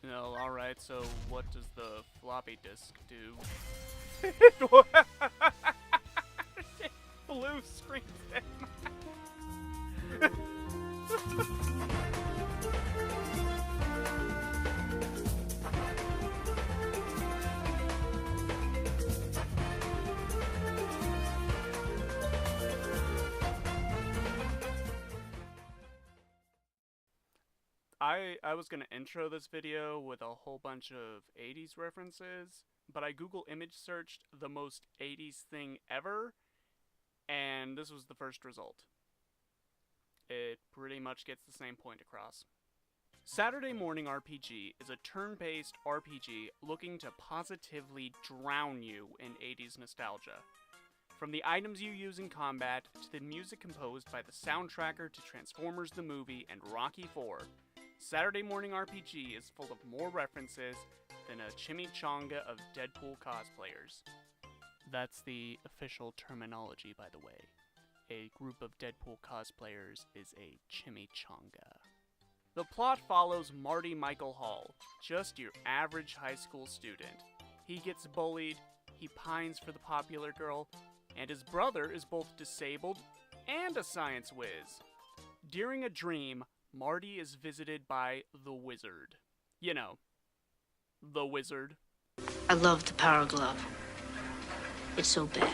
No, alright, so what does the floppy disk do? Blue screen. I was gonna intro this video with a whole bunch of 80s references, but I Google image searched the most 80s thing ever, and this was the first result. It pretty much gets the same point across. Saturday Morning RPG is a turn-based RPG looking to positively drown you in 80s nostalgia. From the items you use in combat, to the music composed by the soundtracker to Transformers the Movie and Rocky IV, Saturday Morning RPG is full of more references than a chimichanga of Deadpool cosplayers. That's the official terminology, by the way. A group of Deadpool cosplayers is a chimichanga. The plot follows Marty Michael Hall, just your average high school student. He gets bullied, he pines for the popular girl, and his brother is both disabled and a science whiz. During a dream, Marty is visited by the Wizard. You know, the Wizard. I love the Power Glove. It's so bad.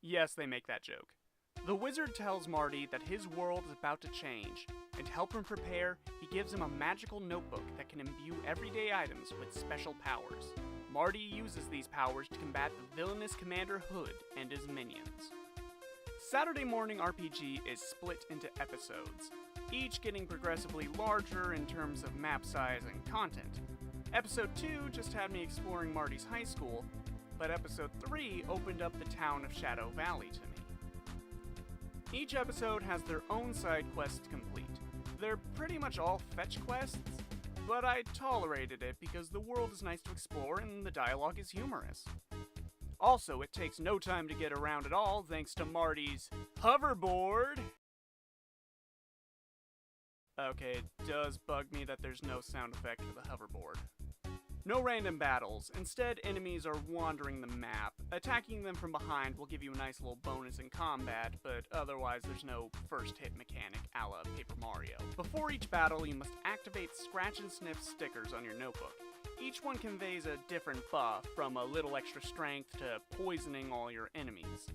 Yes, they make that joke. The Wizard tells Marty that his world is about to change, and to help him prepare, he gives him a magical notebook that can imbue everyday items with special powers. Marty uses these powers to combat the villainous Commander Hood and his minions. Saturday Morning RPG is split into episodes, each getting progressively larger in terms of map size and content. Episode 2 just had me exploring Marty's high school, but Episode 3 opened up the town of Shadow Valley to me. Each episode has their own side quests to complete. They're pretty much all fetch quests, but I tolerated it because the world is nice to explore and the dialogue is humorous. Also, it takes no time to get around at all thanks to Marty's hoverboard. Okay, it does bug me that there's no sound effect for the hoverboard. No random battles, instead enemies are wandering the map. Attacking them from behind will give you a nice little bonus in combat, but otherwise there's no first hit mechanic a la Paper Mario. Before each battle, you must activate Scratch and Sniff stickers on your notebook. Each one conveys a different buff, from a little extra strength to poisoning all your enemies.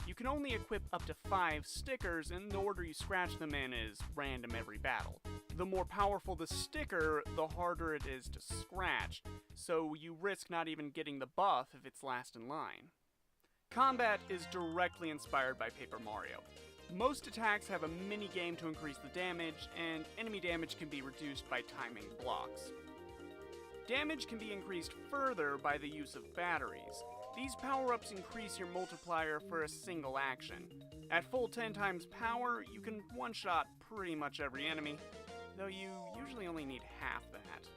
You can only equip up to 5 stickers, and the order you scratch them in is random every battle. The more powerful the sticker, the harder it is to scratch, so you risk not even getting the buff if it's last in line. Combat is directly inspired by Paper Mario. Most attacks have a mini-game to increase the damage, and enemy damage can be reduced by timing blocks. Damage can be increased further by the use of batteries. These power-ups increase your multiplier for a single action. At full 10 times power, you can one-shot pretty much every enemy, though you usually only need half that.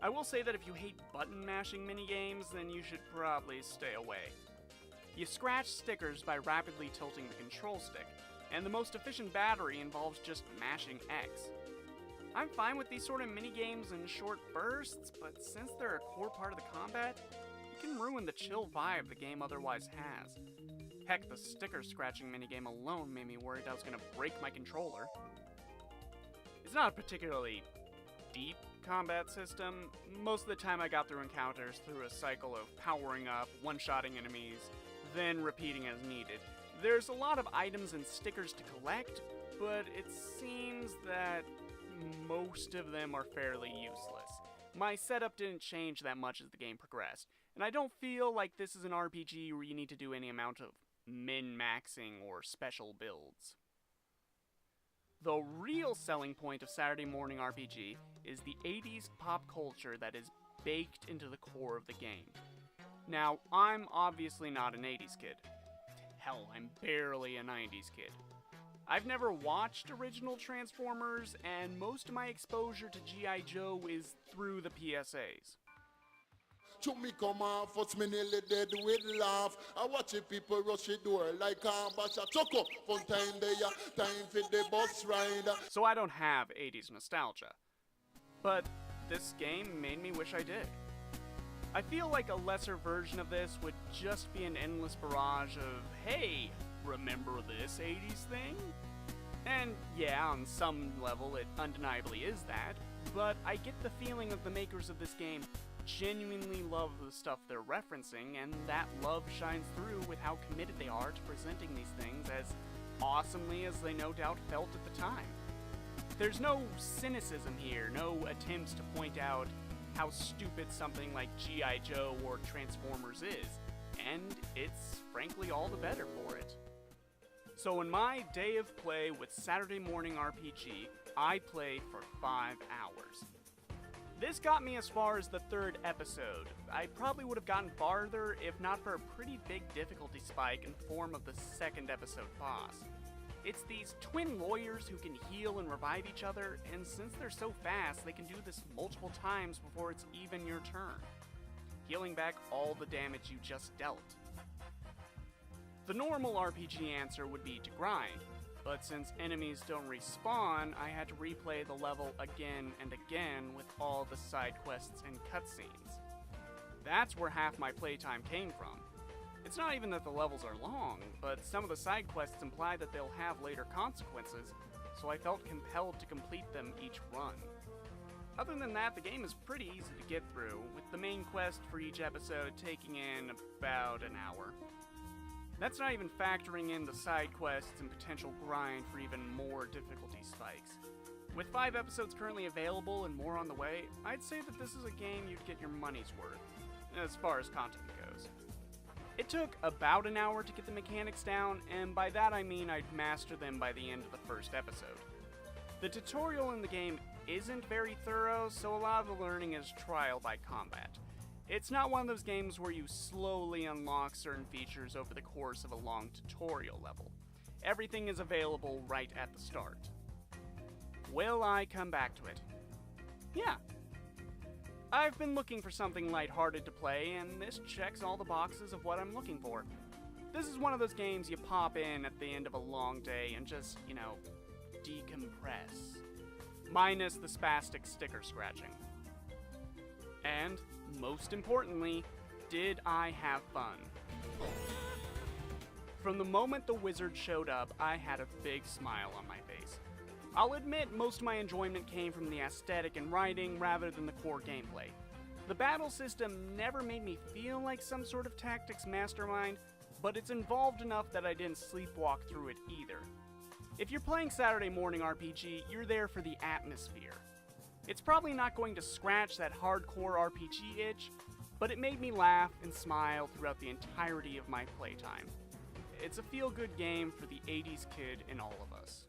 I will say that if you hate button-mashing minigames, then you should probably stay away. You scratch stickers by rapidly tilting the control stick, and the most efficient battery involves just mashing X. I'm fine with these sort of minigames in short bursts, but since they're a core part of the combat, it can ruin the chill vibe the game otherwise has. Heck, the sticker scratching minigame alone made me worried I was gonna break my controller. It's not a particularly deep combat system. Most of the time I got through encounters through a cycle of powering up, one-shotting enemies, then repeating as needed. There's a lot of items and stickers to collect, but it seems that most of them are fairly useless. My setup didn't change that much as the game progressed, and I don't feel like this is an RPG where you need to do any amount of min-maxing or special builds. The real selling point of Saturday Morning RPG is the 80s pop culture that is baked into the core of the game. Now, I'm obviously not an 80s kid. Hell, I'm barely a 90s kid. I've never watched original Transformers, and most of my exposure to G.I. Joe is through the PSAs. To me come off, what's me nearly dead with laugh. I watch the people rush the door like a bash a chuck up. Fun time there, time for the bus ride. So I don't have 80s nostalgia. But this game made me wish I did. I feel like a lesser version of this would just be an endless barrage of, hey, remember this 80s thing? And yeah, on some level it undeniably is that, but I get the feeling that the makers of this game genuinely love the stuff they're referencing, and that love shines through with how committed they are to presenting these things as awesomely as they no doubt felt at the time. There's no cynicism here, no attempts to point out how stupid something like G.I. Joe or Transformers is, and it's frankly all the better for it. So in my day of play with Saturday Morning RPG, I played for 5 hours. This got me as far as the 3rd episode. I probably would have gotten farther if not for a pretty big difficulty spike in the form of the 2nd episode boss. It's these twin lawyers who can heal and revive each other, and since they're so fast, they can do this multiple times before it's even your turn, healing back all the damage you just dealt. The normal RPG answer would be to grind, but since enemies don't respawn, I had to replay the level again and again with all the side quests and cutscenes. That's where half my playtime came from. It's not even that the levels are long, but some of the side quests imply that they'll have later consequences, so I felt compelled to complete them each run. Other than that, the game is pretty easy to get through, with the main quest for each episode taking in about an hour. That's not even factoring in the side quests and potential grind for even more difficulty spikes. With 5 episodes currently available and more on the way, I'd say that this is a game you'd get your money's worth, as far as content goes. It took about an hour to get the mechanics down, and by that I mean I'd master them by the end of the 1st episode. The tutorial in the game isn't very thorough, so a lot of the learning is trial by combat. It's not one of those games where you slowly unlock certain features over the course of a long tutorial level. Everything is available right at the start. Will I come back to it? Yeah. I've been looking for something lighthearted to play, and this checks all the boxes of what I'm looking for. This is one of those games you pop in at the end of a long day and just, decompress. Minus the spastic sticker scratching. And, most importantly, did I have fun? From the moment the wizard showed up, I had a big smile on my face. I'll admit most of my enjoyment came from the aesthetic and writing rather than the core gameplay. The battle system never made me feel like some sort of tactics mastermind, but it's involved enough that I didn't sleepwalk through it either. If you're playing Saturday Morning RPG, you're there for the atmosphere. It's probably not going to scratch that hardcore RPG itch, but it made me laugh and smile throughout the entirety of my playtime. It's a feel-good game for the 80s kid in all of us.